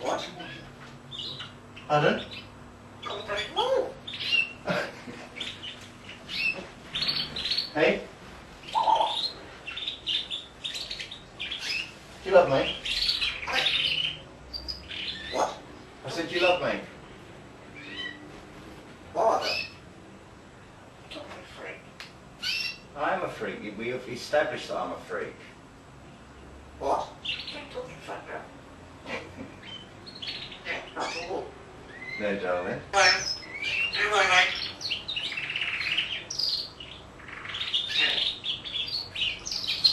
What? Pardon? No. Hey? Do you love me? What? I said, do you love me? Bother. Don't be a freak. I am a freak. We have established that I'm a freak. What? Don't be a fucker. That's all. No, darling. Bye.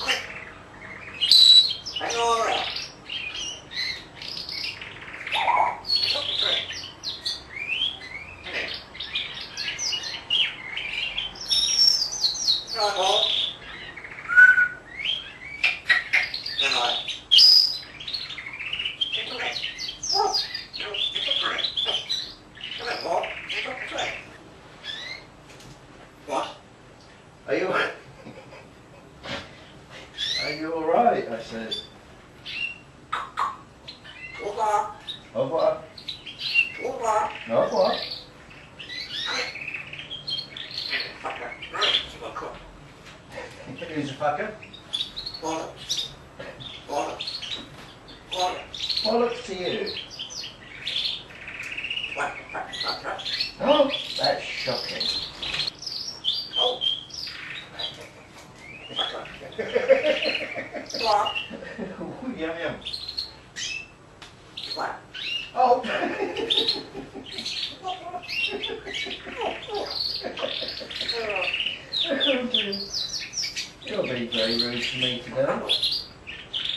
Quick. Hang on around. Don't be a freak. Right, Paul. Good night. Take a break. What? No, take a break. Come on, Paul. Take a break. What? Are you... Are you alright? I said. Au revoir. Au revoir. Au revoir. Au revoir. Fucker. Right, you got cook. Who's a fucker? Bollocks. Bollocks. Bollocks. Bollocks to you. What? Oh, that's shocking. Oh. What? Ooh, yum yum. What? Oh. You're being very rude to me today.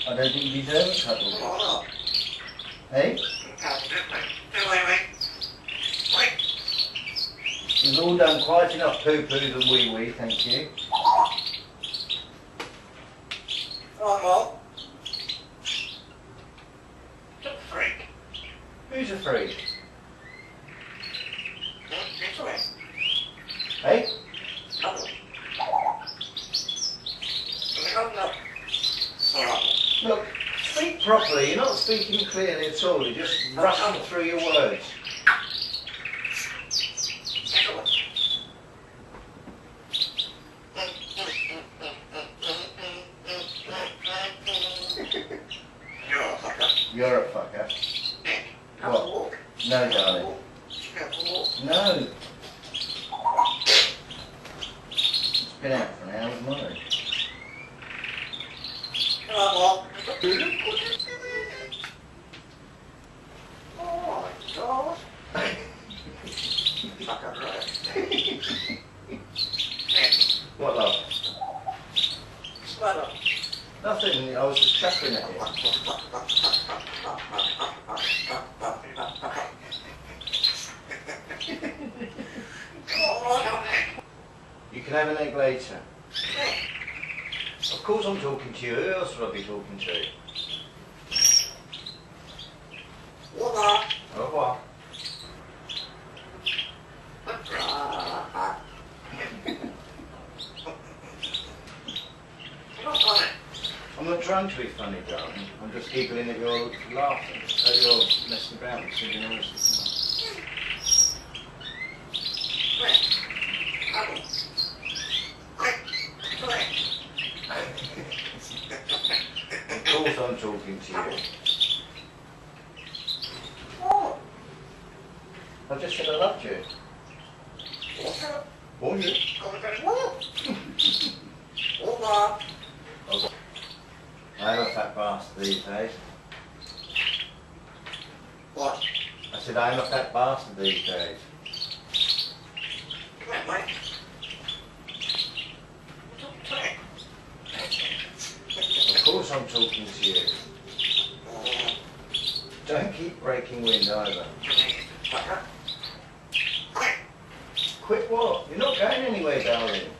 I don't think you deserve a cuddle. Hey? We've all done quite enough poo-poos and wee-wee, thank you. Freak. Who's a freak? Hey? Look, speak properly. You're not speaking clearly at all. You're just rushing through your words. You're a fucker. What? No, darling. No. It's been out for an hour tomorrow. What, love? Nothing. I was just chuckling at you. You can have an egg later. Of course I'm talking to you. Who else would I be talking to? Au revoir. I'm not trying to be funny, darling. I'm just giggling at your laughing. That you're messing about and singing all this. Of course I'm talking to you. I just said I loved you. Bonjour. I am a fat bastard these days. What? I said I am a fat bastard these days. Come on, Mike. Of course I'm talking to you. Don't keep breaking wind either. Quit what? You're not going anywhere, darling.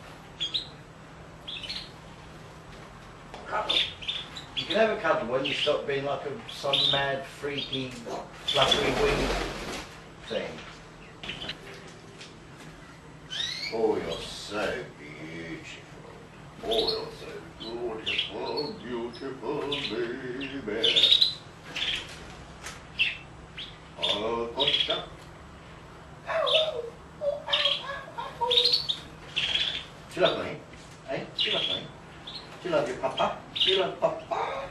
You can have a cuddle when you stop being like some mad, freaky, fluttery wing thing. Oh, you're so beautiful. Oh, you're so beautiful, beautiful baby. Do you love me? Eh? Do you love me? Do you love your papa? Do you love papa?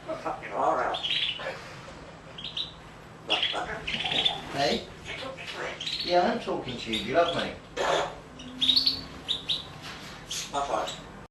What's up, you all right? Hey? Yeah, I'm talking to you. Do you love me? High five.